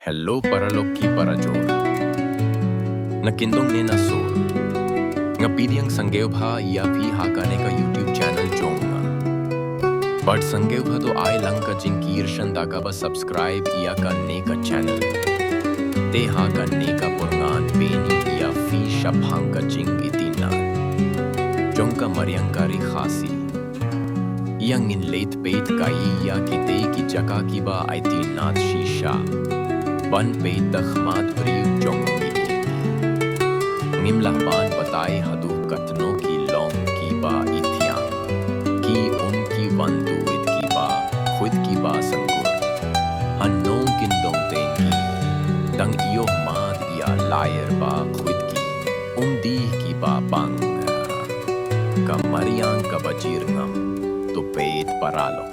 Hello paraloki parajor. Nakindong ne nasor. Nga pidiyang sanggevha iya phi hakane ka YouTube channel jonga. But sanggevha to ay lang ka jinkir shandaka ba subscribe iya ka ne ka channel. Te haka ne ka purngan peni iya phi shaphang ka jing itina. Jonka mariangkari khasi. Iyang in late peit kai iya kite ki jaka ki ba aitinat shisha. Ban पे दखमात प्रिय Jong मिली निमलहबान बताए हदू कथनों की लौंग की बा इथिया की उनकी वंदू इत की बा खुद की बा संगुर हन्नों किंदों तेंगी दंग इयो माद या लायर बा खुद की उमदी की बा बंग का मरियांग का बजीर ngam तो पेट परालो